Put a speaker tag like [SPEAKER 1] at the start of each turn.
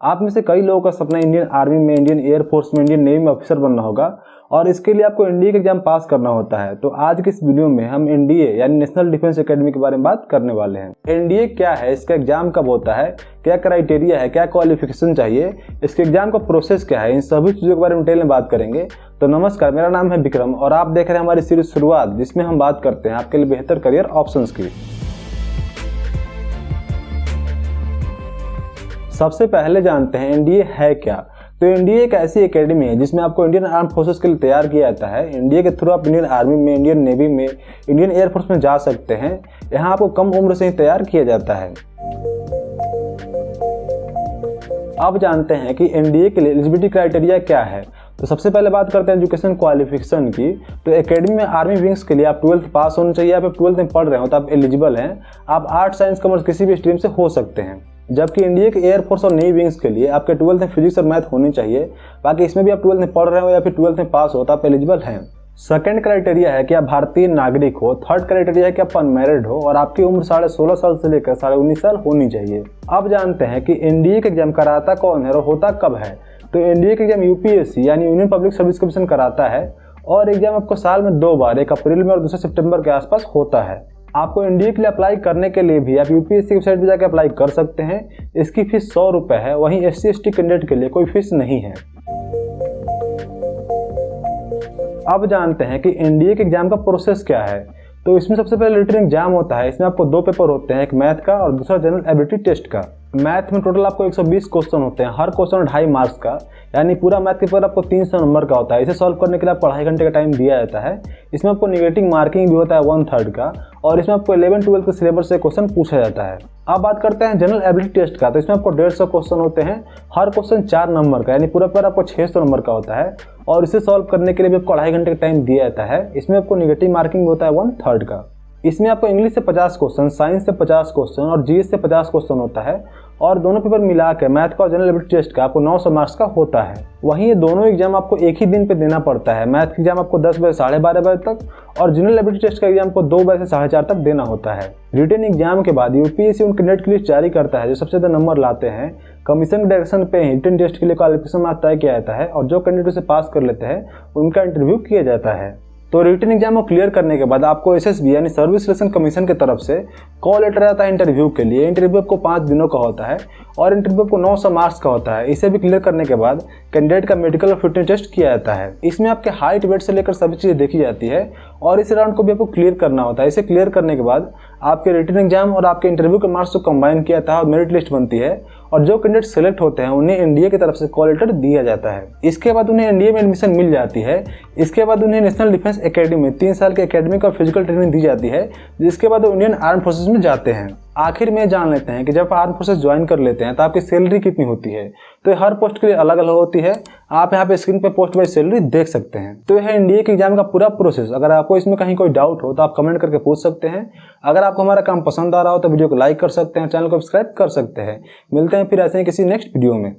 [SPEAKER 1] आप में से कई लोगों का सपना इंडियन आर्मी में, इंडियन एयरफोर्स में, इंडियन नेवी में ऑफिसर बनना होगा और इसके लिए आपको एनडीए का एग्जाम पास करना होता है। तो आज के इस वीडियो में हम एनडीए यानी नेशनल डिफेंस एकेडमी के बारे में बात करने वाले हैं। एनडीए क्या है, इसका एग्जाम कब होता है, क्या क्राइटेरिया है, क्या क्वालिफिकेशन चाहिए, इसके एग्जाम का प्रोसेस क्या है, इन सभी चीज़ों के बारे में डिटेल में बात करेंगे। तो नमस्कार, मेरा नाम है विक्रम और आप देख रहे हैं हमारी सीरीज शुरुआत, जिसमें हम बात करते हैं आपके लिए बेहतर करियर ऑप्शंस की। सबसे पहले जानते हैं एनडीए है क्या। तो एनडीए एक ऐसी एकेडमी है जिसमें आपको इंडियन आर्म फोर्सेस के लिए तैयार किया जाता है। एनडीए के थ्रू आप इंडियन आर्मी में, इंडियन नेवी में, इंडियन एयरफोर्स में जा सकते हैं। यहाँ आपको कम उम्र से ही तैयार किया जाता है। अब जानते हैं कि एनडीए के लिए एलिजिबिलिटी क्राइटेरिया क्या है। तो सबसे पहले बात करते हैं एजुकेशन क्वालिफिकेशन की। तो एकेडमी में आर्मी विंग्स के लिए आप 12th पास होना चाहिए। आप 12th में पढ़ रहे हो तो आप एलिजिबल हैं। आप आर्ट, साइंस, कॉमर्स किसी भी स्ट्रीम से हो सकते हैं। जबकि इंडिया के एयरफोर्स और नेवी विंग्स के लिए आपके 12th में फिजिक्स और मैथ होनी चाहिए। बाकी इसमें भी आप 12th में पढ़ रहे हो या फिर 12th में पास हो तो आप एलिजिबल हैं। सेकंड क्राइटेरिया है कि आप भारतीय नागरिक हो। थर्ड क्राइटेरिया है कि आप अनमैरिड हो और आपकी उम्र 16.5 साल से लेकर 19.5 साल होनी चाहिए। अब जानते हैं कि एनडीए का एग्जाम कराता कौन है और होता कब है। तो एनडीए का एग्जाम यूपीएससी यानी यूनियन पब्लिक सर्विस कमीशन कराता है और एग्जाम आपको साल में 2 बार, एक अप्रैल में और दूसरा सितंबर के आसपास होता है। आपको एनडीए के लिए अप्लाई करने के लिए भी आप यूपीएससी की वेबसाइट पर जाकर अप्लाई कर सकते हैं। इसकी फीस 100 रुपये है। वहीं SC/ST कैंडिडेट के लिए कोई फीस नहीं है। अब जानते हैं कि एनडीए के एग्जाम का प्रोसेस क्या है। तो इसमें सबसे पहले रिटन एग्जाम होता है। इसमें आपको 2 पेपर होते हैं, एक मैथ का और दूसरा जनरल एबिलिटी टेस्ट का। मैथ में टोटल आपको 120 क्वेश्चन होते हैं, हर क्वेश्चन 2.5 मार्क्स का, यानी पूरा मैथ के पेपर आपको 300 नंबर का होता है। इसे सॉल्व करने के लिए आपको 2.5 घंटे का टाइम दिया जाता है। इसमें आपको नेगेटिव मार्किंग भी होता है 1/3 का और इसमें आपको 11-12 के सिलेबस से क्वेश्चन पूछा जाता है। अब बात करते हैं जनरल एबिलिटी टेस्ट का। तो इसमें आपको 150 क्वेश्चन होते हैं, हर क्वेश्चन 4 नंबर का, यानी पूरा पेपर आपको 600 नंबर का होता है और इसे सॉल्व करने के लिए भी आपको 2.5 घंटे का टाइम दिया जाता है। इसमें आपको नेगेटिव मार्किंग होता है 1/3 का। इसमें आपको इंग्लिश से 50 क्वेश्चन, साइंस से 50 क्वेश्चन और जीएस से 50 क्वेश्चन होता है और दोनों पेपर मिला के मैथ का और जनरल एबिलिटी टेस्ट का आपको 900 मार्क्स का होता है। वहीं ये दोनों एग्जाम आपको एक ही दिन पे देना पड़ता है। मैथ की एग्जाम आपको 10 बजे से 12:30 बजे तक और जनरल एबिलिटी टेस्ट का एग्जाम को 2 बजे से 4:30 तक देना होता है। रिटन एग्जाम के बाद यूपीएससी उन कैंडिडेट की लिस्ट जारी करता है जो सबसे ज्यादा नंबर लाते हैं। कमीशन के डायरेक्शन पे रिटन टेस्ट के लिए क्वालिफिकेशन तय किया जाता है और जो कैंडिडेट उसे पास कर लेते हैं उनका इंटरव्यू किया जाता है। तो रिटन एग्जाम को क्लियर करने के बाद आपको एसएसबी यानी सर्विस सिलेक्शन कमीशन की तरफ से कॉल लेटर आता है इंटरव्यू के लिए। इंटरव्यू आपको 5 दिनों का होता है और इंटरव्यू आपको 900 मार्क्स का होता है। इसे भी क्लियर करने के बाद कैंडिडेट का मेडिकल और फिटनेस टेस्ट किया जाता है। इसमें आपके हाइट, वेट से लेकर सभी चीज़ें देखी जाती है और इस राउंड को भी आपको क्लियर करना होता है। इसे क्लियर करने के बाद आपके रिटन एग्जाम और आपके इंटरव्यू के मार्क्स को कंबाइन किया जाता है और मेरिट लिस्ट बनती है और जो कैंडिडेट सेलेक्ट होते हैं उन्हें एनडीए की तरफ से कॉल लेटर दिया जाता है। इसके बाद उन्हें एनडीए में एडमिशन मिल जाती है। इसके बाद उन्हें नेशनल डिफेंस एकेडमी में 3 साल की एकेडमिक और फिजिकल ट्रेनिंग दी जाती है, जिसके बाद वो इंडियन आर्म फोर्सेस में जाते हैं। आखिर में जान लेते हैं कि जब आर्म फोर्सेस ज्वाइन कर लेते हैं तो आपकी सैलरी कितनी होती है। तो हर पोस्ट के लिए अलग अलग होती है। आप यहाँ पे स्क्रीन पे पोस्ट वाइज सैलरी देख सकते हैं। तो यह एनडीए के एग्जाम का पूरा प्रोसेस। अगर आपको इसमें कहीं कोई डाउट हो तो आप कमेंट करके पूछ सकते हैं। अगर आपको हमारा काम पसंद आ रहा हो तो वीडियो को लाइक कर सकते हैं, चैनल को सब्सक्राइब कर सकते हैं। मिलते हैं फिर ऐसे ही किसी नेक्स्ट वीडियो में।